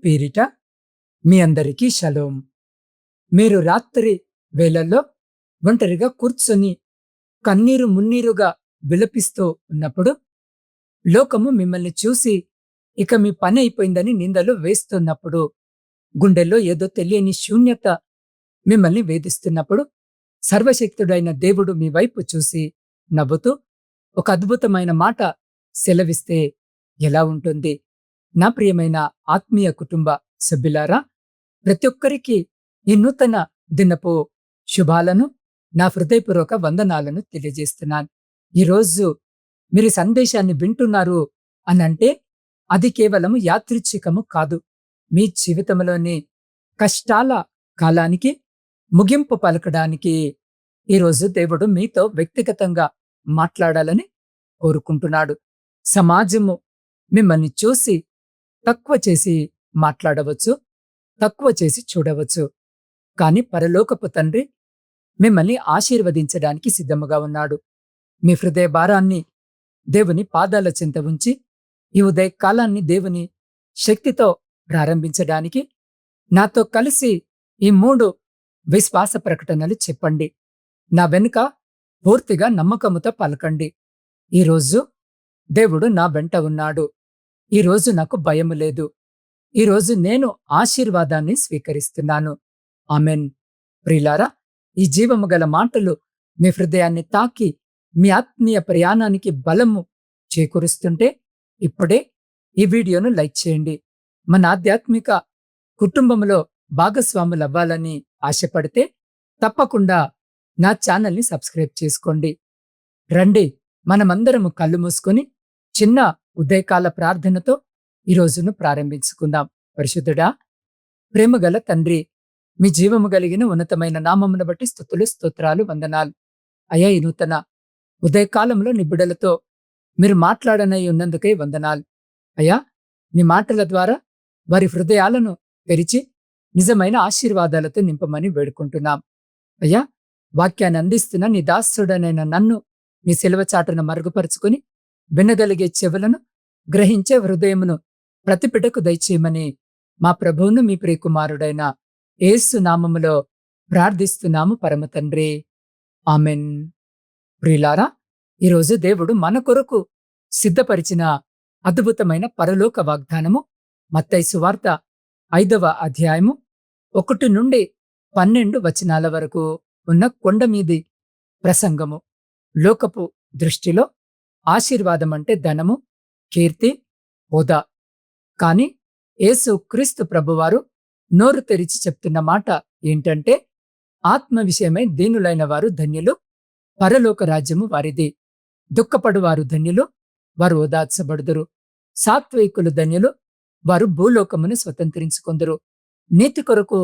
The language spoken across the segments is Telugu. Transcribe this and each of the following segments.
పేరిట మీ అందరికీ షలోం. మీరు రాత్రి వేళల్లో ఒంటరిగా కూర్చొని కన్నీరు మున్నీరుగా విలపిస్తూ ఉన్నప్పుడు, లోకము మిమ్మల్ని చూసి ఇక మీ పని అయిపోయిందని నిందలు వేస్తున్నప్పుడు, గుండెల్లో ఏదో తెలియని శూన్యత మిమ్మల్ని వేధిస్తున్నప్పుడు, సర్వశక్తుడైన దేవుడు మీ వైపు చూసి నవ్వుతూ ఒక అద్భుతమైన మాట సెలవిస్తే ఎలా ఉంటుంది? నా ప్రియమైన ఆత్మీయ కుటుంబ సభ్యులారా, ప్రతి ఒక్కరికి ఈ నూతన దినపు శుభాలను, నా హృదయపూర్వక వందనాలను తెలియజేస్తున్నాను. ఈరోజు మీరు ఈ సందేశాన్ని వింటున్నారు అనంటే అది కేవలము యాదృచ్ఛికము కాదు. మీ జీవితంలోని కష్టాల కాలానికి ముగింపు పలకడానికి ఈరోజు దేవుడు మీతో వ్యక్తిగతంగా మాట్లాడాలని కోరుకుంటున్నాడు. సమాజము మిమ్మల్ని చూసి తక్కువ చేసి మాట్లాడవచ్చు, తక్కువ చేసి చూడవచ్చు. కాని పరలోకపు తండ్రి మిమ్మల్ని ఆశీర్వదించడానికి సిద్ధముగా ఉన్నాడు. మీ హృదయ భారాన్ని దేవుని పాదాల చెంత ఉంచి ఈ ఉదయ కాలాన్ని దేవుని శక్తితో ప్రారంభించడానికి నాతో కలిసి ఈ 3 విశ్వాస ప్రకటనలు చెప్పండి. నా వెనుక పూర్తిగా నమ్మకముతో పలకండి. ఈరోజు దేవుడు నా వెంట ఉన్నాడు. ఈరోజు నాకు భయము లేదు. ఈరోజు నేను ఆశీర్వాదాన్ని స్వీకరిస్తున్నాను. ఆమెన్. ప్రియులారా, ఈ జీవము గల మాటలు మీ హృదయాన్ని తాకి మీ ఆత్మీయ ప్రయాణానికి బలము చేకూరుస్తుంటే ఇప్పుడే ఈ వీడియోను లైక్ చేయండి. మన ఆధ్యాత్మిక కుటుంబంలో భాగస్వాములవ్వాలని ఆశపడితే తప్పకుండా నా ఛానల్ని సబ్స్క్రైబ్ చేసుకోండి. రండి, మనమందరము కళ్ళు మూసుకొని చిన్న ఉదయకాల ప్రార్థనతో ఈ రోజును ప్రారంభించుకుందాం. పరిశుద్ధుడా, ప్రేమగల తండ్రి, మీ జీవము కలిగిన ఉన్నతమైన నామమును బట్టి స్తుతులు, స్తోత్రాలు, వందనాలు. అయ్యా, ఈ నూతన ఉదయకాలంలో నీ బిడ్డలతో మీరు మాట్లాడనై ఉన్నందుకై వందనాలు. అయ్యా, నీ మాటల ద్వారా వారి హృదయాలను తెరిచి నిజమైన ఆశీర్వాదాలతో నింపమని వేడుకుంటున్నాం. అయ్యా, వాక్యాన్ని అందిస్తున్న నీ దాసుడనైన నన్ను నీ సిలువ చాటున మరుగుపరుచుకుని వినగలిగే చెవులను, గ్రహించే హృదయమును ప్రతి బిడ్డకు దయచేయమని మా ప్రభువును మీ ప్రియకుమారుడైన యేసు నామములో ప్రార్థిస్తున్నాము పరమ తండ్రి. ఆమెన్. ప్రియులారా, ఈరోజు దేవుడు మన కొరకు సిద్ధపరిచిన అద్భుతమైన పరలోక వాగ్దానము మత్తయి సువార్త 5వ అధ్యాయము 1 నుండి 12 వచనాల వరకు ఉన్న కొండ మీది ప్రసంగము. లోకపు దృష్టిలో ఆశీర్వాదం అంటే ధనము, కీర్తి, హోదా. కాని యేసు క్రీస్తు ప్రభువారు నోరు తెరిచి చెప్తున్న మాట ఏంటంటే, ఆత్మ విషయమై దీనులైన వారు ధన్యులు, పరలోక రాజ్యము వారిది. దుఃఖపడువారు ధన్యులు, వారు ఓదార్చబడుదురు. సాత్వికులు ధన్యులు, వారు భూలోకమును స్వతంత్రించుకొందురు. నీతి కొరకు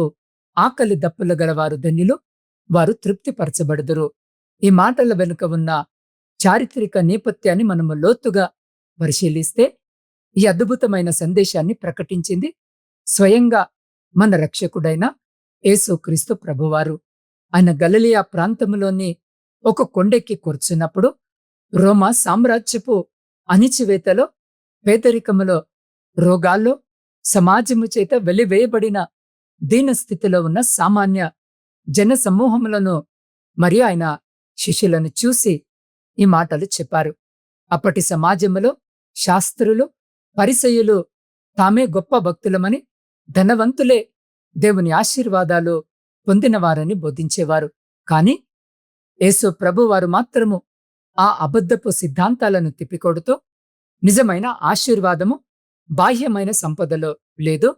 ఆకలి దప్పులు గలవారు ధన్యులు, వారు తృప్తిపరచబడుదురు. ఈ మాటల వెనుక ఉన్న చారిత్రక నేపథ్యాన్ని మనము లోతుగా పరిశీలిస్తే ఈ అద్భుతమైన సందేశాన్ని ప్రకటించింది స్వయంగా మన రక్షకుడైన యేసుక్రీస్తు ప్రభువారు. ఆయన గలిలయ ప్రాంతంలోని ఒక కొండెక్కి కూర్చున్నప్పుడు రోమా సామ్రాజ్యపు అణిచివేతలో, పేదరికములో, రోగాల్లో, సమాజము చేత వెలివేయబడిన దీనస్థితిలో ఉన్న సామాన్య జన సమూహములను మరియు ఆయన శిష్యులను చూసి ఈ మాటలు చెప్పారు. అప్పటి సమాజములో శాస్త్రులు, పరిసయ్యులు తామే గొప్ప భక్తులమని, ధనవంతులే దేవుని ఆశీర్వాదాలు పొందినవారని బోధించేవారు. కాని యేసు ప్రభువారు మాత్రము ఆ అబద్ధపు సిద్ధాంతాలను తిప్పికొడుతూ నిజమైన ఆశీర్వాదము బాహ్యమైన సంపదలో లేదు,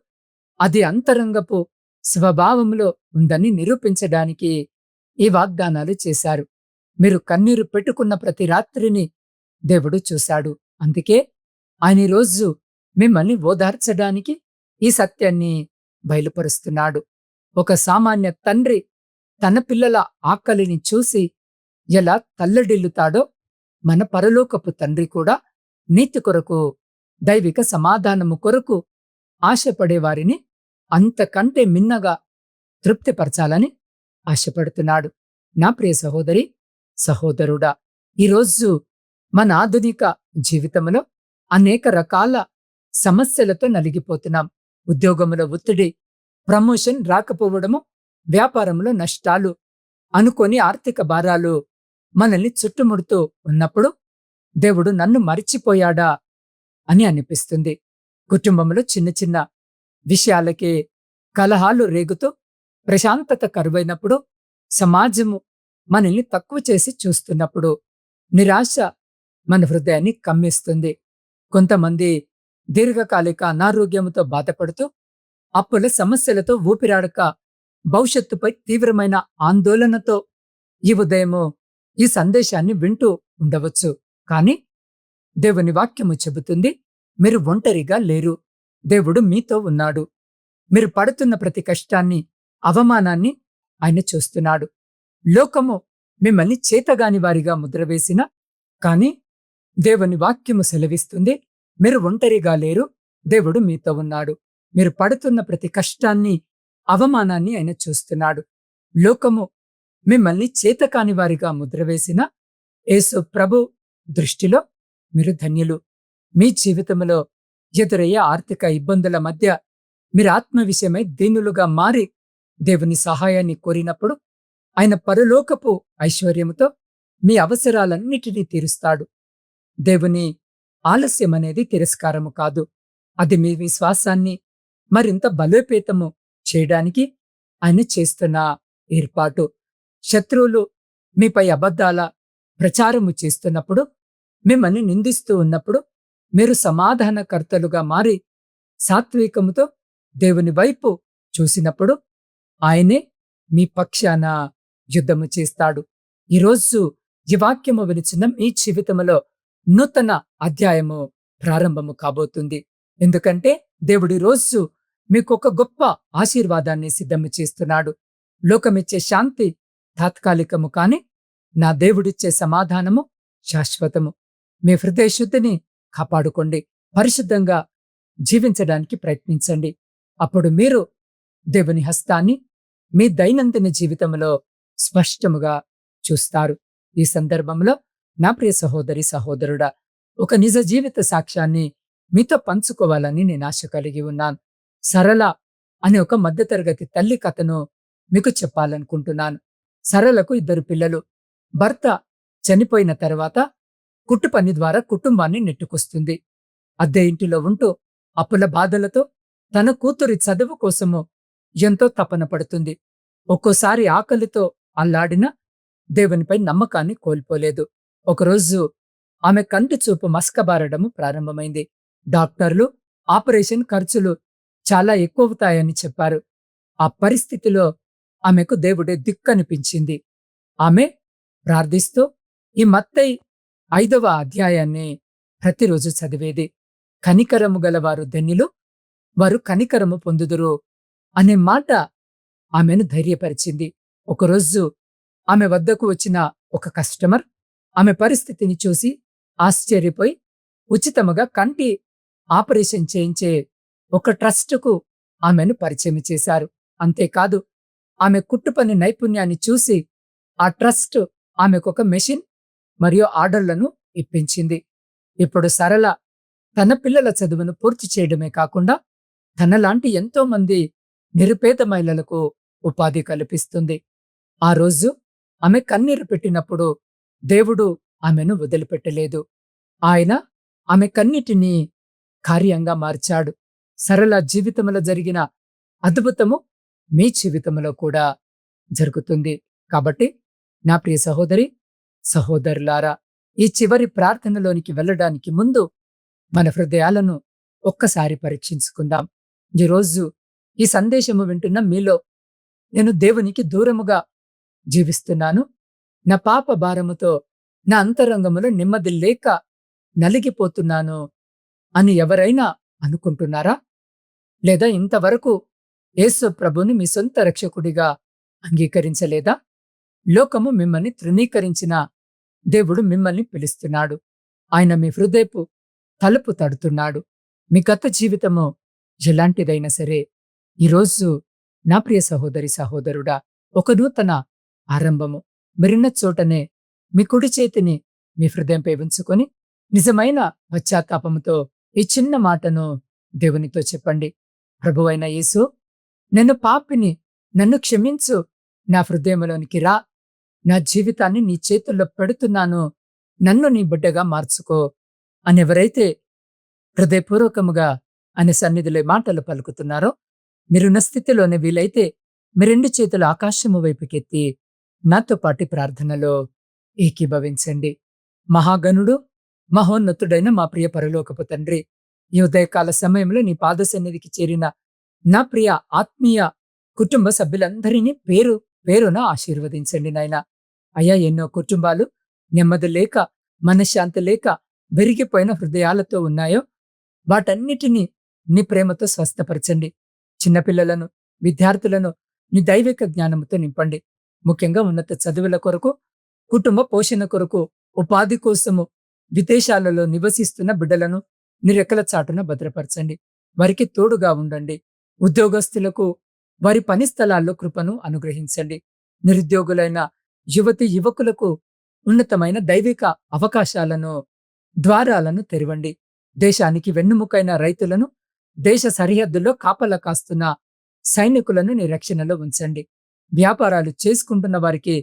అది అంతరంగపు స్వభావంలో ఉందని నిరూపించడానికి ఈ వాగ్దానాలు చేశారు. మీరు కన్నీరు పెట్టుకున్న ప్రతి రాత్రిని దేవుడు చూశాడు. అందుకే ఆయన ఈరోజు మిమ్మల్ని ఓదార్చడానికి ఈ సత్యాన్ని బయలుపరుస్తున్నాడు. ఒక సామాన్య తండ్రి తన పిల్లల ఆకలిని చూసి ఎలా తల్లడిల్లుతాడో, మన పరలోకపు తండ్రి కూడా నీతి కొరకు, దైవిక సమాధానము కొరకు ఆశపడే వారిని అంతకంటే మిన్నగా తృప్తిపరచాలని ఆశపడుతున్నాడు. నా ప్రియ సహోదరి, సహోదరుడా, ఈరోజు మన ఆధునిక జీవితంలో అనేక రకాల సమస్యలతో నలిగిపోతున్నాం. ఉద్యోగంలో ఒత్తిడి, ప్రమోషన్ రాకపోవడము, వ్యాపారంలో నష్టాలు, అనుకోని ఆర్థిక భారాలు మనల్ని చుట్టుముడుతూ ఉన్నప్పుడు దేవుడు నన్ను మరిచిపోయాడా అని అనిపిస్తుంది. కుటుంబంలో చిన్న చిన్న విషయాలకే కలహాలు రేగుతూ ప్రశాంతత కరువైనప్పుడు, సమాజము మనల్ని తక్కువ చేసి చూస్తున్నప్పుడు నిరాశ మన హృదయాన్ని కమ్మేస్తుంది. కొంతమంది దీర్ఘకాలిక అనారోగ్యంతో బాధపడుతూ, అప్పుల సమస్యలతో ఊపిరాడక, భవిష్యత్తుపై తీవ్రమైన ఆందోళనతో ఈ ఉదయము ఈ సందేశాన్ని వింటూ ఉండవచ్చు. కానీ దేవుని వాక్యము చెబుతుంది, మీరు ఒంటరిగా లేరు. దేవుడు మీతో ఉన్నాడు. మీరు పడుతున్న ప్రతి కష్టాన్ని, అవమానాన్ని ఆయన చూస్తున్నాడు. లోకము మిమ్మల్ని చేతగాని వారిగా ముద్రవేసిన, కానీ దేవుని వాక్యము సెలవిస్తుంది, మీరు ఒంటరిగా లేరు. దేవుడు మీతో ఉన్నాడు. మీరు పడుతున్న ప్రతి కష్టాన్ని, అవమానాన్ని ఆయన చూస్తున్నాడు. లోకము మిమ్మల్ని చేతకాని వారిగా ముద్రవేసిన యేసు ప్రభు దృష్టిలో మీరు ధన్యులు. మీ జీవితంలో ఎదురయ్యే ఆర్థిక ఇబ్బందుల మధ్య మీరు ఆత్మ విషయమై దీనులుగా మారి దేవుని సహాయాన్ని కోరినప్పుడు ఆయన పరలోకపు ఐశ్వర్యముతో మీ అవసరాలన్నిటినీ తీరుస్తాడు. దేవుని ఆలస్యం అనేది తిరస్కారము కాదు. అది మీ విశ్వాసాన్ని మరింత బలోపేతము చేయడానికి ఆయన చేస్తున్న ఏర్పాటు. శత్రువులు మీపై అబద్ధాల ప్రచారము చేస్తున్నప్పుడు, మిమ్మల్ని నిందిస్తూ ఉన్నప్పుడు, మీరు సమాధానకర్తలుగా మారి సాత్వికముతో దేవుని వైపు చూసినప్పుడు ఆయనే మీ పక్షాన యుద్ధము చేస్తాడు. ఈరోజు ఈ వాక్యము వినిచిన మీ జీవితంలో నూతన అధ్యాయము ప్రారంభము కాబోతుంది. ఎందుకంటే దేవుడి రోజు మీకు ఒక గొప్ప ఆశీర్వాదాన్ని సిద్ధము చేస్తున్నాడు. లోకమిచ్చే శాంతి తాత్కాలికము, కాని నా దేవుడిచ్చే సమాధానము శాశ్వతము. మీ హృదయ శుద్ధిని కాపాడుకోండి. పరిశుద్ధంగా జీవించడానికి ప్రయత్నించండి. అప్పుడు మీరు దేవుని హస్తాన్ని మీ దైనందిన జీవితంలో స్పష్టముగా చూస్తారు. ఈ సందర్భంలో నా ప్రియ సహోదరి సహోదరుడా, ఒక నిజ జీవిత సాక్ష్యాన్ని మీతో పంచుకోవాలని నేను ఆశ కలిగి ఉన్నాను. సరళ అనే ఒక మధ్యతరగతి తల్లి కథను మీకు చెప్పాలనుకుంటున్నాను. సరళకు 2 పిల్లలు. భర్త చనిపోయిన తర్వాత కుట్టు పని ద్వారా కుటుంబాన్ని నెట్టుకొస్తుంది. అద్దె ఇంటిలో ఉంటూ అప్పుల బాధలతో తన కూతురి చదువు కోసము ఎంతో తపన పడుతుంది. ఒక్కోసారి ఆకలితో అల్లాడిన దేవునిపై నమ్మకాన్ని కోల్పోలేదు. ఒకరోజు ఆమె కంటి చూపు మసకబారడము ప్రారంభమైంది. డాక్టర్లు ఆపరేషన్ ఖర్చులు చాలా ఎక్కువవుతాయని చెప్పారు. ఆ పరిస్థితిలో ఆమెకు దేవుడే దిక్కనిపించింది. ఆమె ప్రార్థిస్తూ ఈ మత్తయి 5వ అధ్యాయాన్ని ప్రతిరోజు చదివేది. కనికరము గలవారు ధన్యులు, వారు కనికరము పొందుదురు అనే మాట ఆమెను ధైర్యపరిచింది. ఒకరోజు ఆమె వద్దకు వచ్చిన ఒక కస్టమర్ ఆమె పరిస్థితిని చూసి ఆశ్చర్యపోయి ఉచితముగా కంటి ఆపరేషన్ చేయించే ఒక ట్రస్టుకు ఆమెను పరిచయం చేశారు. అంతేకాదు, ఆమె కుట్టుపని నైపుణ్యాన్ని చూసి ఆ ట్రస్ట్ ఆమెకొక మెషిన్ మరియు ఆర్డర్లను ఇప్పించింది. ఇప్పుడు సరళ తన పిల్లల చదువును పూర్తి చేయడమే కాకుండా తనలాంటి ఎంతో మంది నిరుపేద మహిళలకు ఉపాధి కల్పిస్తుంది. ఆ రోజు ఆమె కన్నీరు పెట్టినప్పుడు దేవుడు ఆమెను వదిలిపెట్టలేదు. ఆయన ఆమె కన్నిటినీ కార్యంగా మార్చాడు. సరళ జీవితంలో జరిగిన అద్భుతము మీ జీవితంలో కూడా జరుగుతుంది. కాబట్టి నా ప్రియ సహోదరి సహోదరులారా, ఈ చివరి ప్రార్థనలోనికి వెళ్ళడానికి ముందు మన హృదయాలను ఒక్కసారి పరీక్షించుకుందాం. ఈరోజు ఈ సందేశము వింటున్న మీలో, నేను దేవునికి దూరముగా జీవిస్తున్నాను, నా పాప భారముతో నా అంతరంగములో నెమ్మది లేక నలిగిపోతున్నాను అని ఎవరైనా అనుకుంటున్నారా? లేదా ఇంతవరకు యేసు ప్రభుని మీ సొంత రక్షకుడిగా అంగీకరించలేదా? లోకము మిమ్మల్ని తృణీకరించిన దేవుడు మిమ్మల్ని పిలుస్తున్నాడు. ఆయన మీ హృదయపు తలుపు తడుతున్నాడు. మీ గత జీవితము ఎలాంటిదైనా సరే, ఈరోజు నా ప్రియ సహోదరి సహోదరుడా, ఒక నూతన ఆరంభము. మీరున్న చోటనే మీ కుడి చేతిని మీ హృదయంపై ఉంచుకొని నిజమైన పశ్చాత్తాపముతో ఈ చిన్న మాటను దేవునితో చెప్పండి. ప్రభువైన యేసు, నేను పాపిని, నన్ను క్షమించు, నా హృదయంలోనికి రా, నా జీవితాన్ని నీ చేతుల్లో పెడుతున్నాను, నన్ను నీ బిడ్డగా మార్చుకో అని ఎవరైతే హృదయపూర్వకముగా ఆయన సన్నిధిలో ఈ మాటలు పలుకుతున్నారో, మీరున్న స్థితిలోనే వీలైతే మీ రెండు చేతులు ఆకాశము వైపుకెత్తి నాతో పాటు ప్రార్థనలో ఏకీభవించండి. మహాగణుడు, మహోన్నతుడైన మా ప్రియ పరలోకపు తండ్రి, ఈ ఉదయకాల సమయంలో నీ పాద సన్నిధికి చేరిన నా ప్రియ ఆత్మీయ కుటుంబ సభ్యులందరినీ పేరు పేరున ఆశీర్వదించండి నాయన. అయ్యా, ఎన్నో కుటుంబాలు నెమ్మది లేక, మనశ్శాంతి లేక, విరిగిపోయిన హృదయాలతో ఉన్నాయో వాటన్నిటినీ నీ ప్రేమతో స్వస్థపరచండి. చిన్నపిల్లలను, విద్యార్థులను నీ దైవిక జ్ఞానముతో నింపండి. ముఖ్యంగా ఉన్నత చదువుల కొరకు, కుటుంబ పోషణ కొరకు, ఉపాధి కోసము విదేశాలలో నివసిస్తున్న బిడ్డలను నీ రెక్కల చాటున భద్రపరచండి. వారికి తోడుగా ఉండండి. ఉద్యోగస్తులకు వారి పని స్థలాల్లో కృపను అనుగ్రహించండి. నిరుద్యోగులైన యువతి యువకులకు ఉన్నతమైన దైవిక అవకాశాలను, ద్వారాలను తెరవండి. దేశానికి వెన్నుముకైన రైతులను, దేశ సరిహద్దుల్లో కాపలా కాస్తున్న సైనికులను నీ రక్షణలో ఉంచండి. వ్యాపారాలు చేసుకుంటున్న వారికి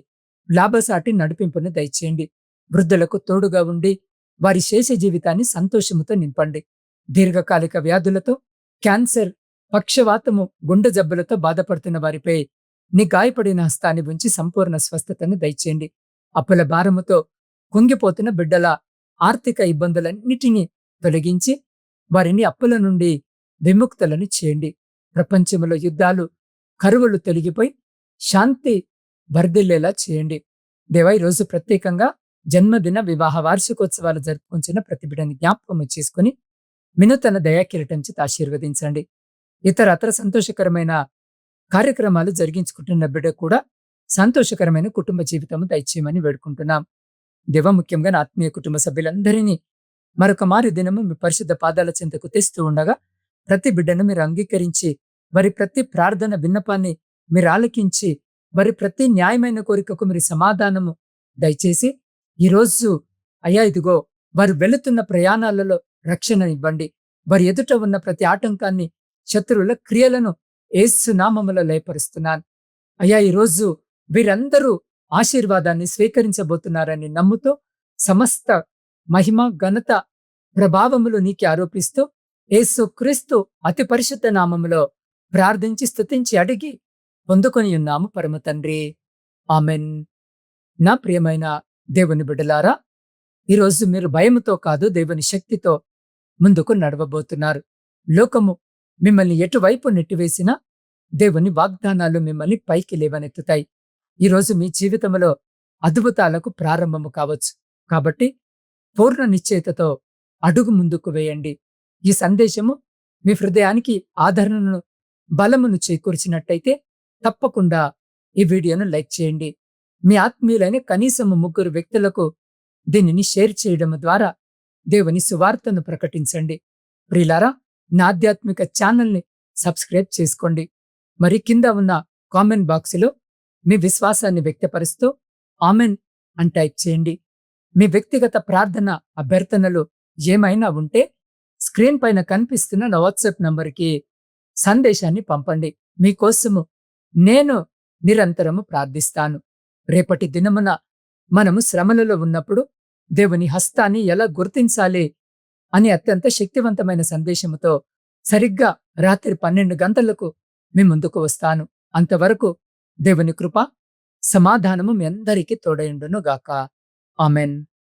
లాభసాటి నడిపింపును దయచేయండి. వృద్ధులకు తోడుగా ఉండి వారి శేష జీవితాన్ని సంతోషముతో నింపండి. దీర్ఘకాలిక వ్యాధులతో, క్యాన్సర్, పక్షవాతము, గుండె జబ్బులతో బాధపడుతున్న వారిపై నీ గాయపడిన హస్తాన్ని ఉంచి సంపూర్ణ స్వస్థతను దయచేయండి. అప్పుల భారముతో కుంగిపోతున్న బిడ్డల ఆర్థిక ఇబ్బందులన్నిటినీ తొలగించి వారిని అప్పుల నుండి విముక్తులను చేయండి. ప్రపంచంలో యుద్ధాలు, కరువులు తొలగిపోయి శాంతి వర్ధిల్లేలా చేయండి. దేవా, ఈ రోజు ప్రత్యేకంగా జన్మదిన, వివాహ వార్షికోత్సవాలు జరుపుకుంటున్న ప్రతి బిడ్డని జ్ఞాపకం చేసుకుని వినూతన దయాకిరీటం చేత ఆశీర్వదించండి. ఇతరత్ర సంతోషకరమైన కార్యక్రమాలు జరిగించుకుంటున్న బిడ్డ కూడా సంతోషకరమైన కుటుంబ జీవితము దయచేయమని వేడుకుంటున్నాం. దేవ, ముఖ్యంగా నా ఆత్మీయ కుటుంబ సభ్యులందరినీ మరొక మారు దినము మీ పరిశుద్ధ పాదాల చెంతకు తెస్తూ ఉండగా ప్రతి బిడ్డను మీరు అంగీకరించి, వారి ప్రతి ప్రార్థన విన్నపాన్ని మీరు ఆలకించి, వారి ప్రతి న్యాయమైన కోరికకు మీరు సమాధానము దయచేసి, ఈరోజు అయ్యా ఇదిగో వారు వెళుతున్న ప్రయాణాలలో రక్షణ ఇవ్వండి. వారి ఎదుట ఉన్న ప్రతి ఆటంకాన్ని, శత్రువుల క్రియలను యేసు నామములో లయపరుస్తున్నాను. అయ్యా, ఈరోజు వీరందరూ ఆశీర్వాదాన్ని స్వీకరించబోతున్నారని నమ్ముతూ సమస్త మహిమ, ఘనత, ప్రభావములు నీకే ఆరోపిస్తూ యేసు క్రీస్తు అతి పరిశుద్ధ నామములో ప్రార్థించి స్తుతించి అడిగి పొందుకొని ఉన్నాము పరమ తండ్రి. ఆమెన్. నా ప్రియమైన దేవుని బిడ్డలారా, ఈరోజు మీరు భయముతో కాదు, దేవుని శక్తితో ముందుకు నడవబోతున్నారు. లోకము మిమ్మల్ని ఎటువైపు నెట్టివేసినా దేవుని వాగ్దానాలు మిమ్మల్ని పైకి లేవనెత్తుతాయి. ఈరోజు మీ జీవితంలో అద్భుతాలకు ప్రారంభము కావచ్చు. కాబట్టి పూర్ణ నిశ్చయితతో అడుగు ముందుకు వేయండి. ఈ సందేశము మీ హృదయానికి ఆదరణను, బలమును చేకూర్చినట్టయితే తప్పకుండా ఈ వీడియోను లైక్ చేయండి. మీ ఆత్మీయులైన కనీసము 3 వ్యక్తులకు దీనిని షేర్ చేయడం ద్వారా దేవుని సువార్తను ప్రకటించండి. ప్రియులారా, నా ఆధ్యాత్మిక ఛానల్ని సబ్స్క్రైబ్ చేసుకోండి. మరి కింద ఉన్న కామెంట్ బాక్సులో మీ విశ్వాసాన్ని వ్యక్తపరుస్తూ ఆమెన్ అని టైప్ చేయండి. మీ వ్యక్తిగత ప్రార్థన అభ్యర్థనలు ఏమైనా ఉంటే స్క్రీన్ పైన కనిపిస్తున్న నా వాట్సాప్ నంబర్కి సందేశాన్ని పంపండి. మీకోసము నేను నిరంతరము ప్రార్థిస్తాను. రేపటి దినమున మనము శ్రమలలో ఉన్నప్పుడు దేవుని హస్తాన్ని ఎలా గుర్తించాలి అని అత్యంత శక్తివంతమైన సందేశముతో సరిగ్గా రాత్రి 12 గంటలకు మీ ముందుకు వస్తాను. అంతవరకు దేవుని కృప, సమాధానము మీ అందరికీ తోడయుండును గాక. ఆమెన్.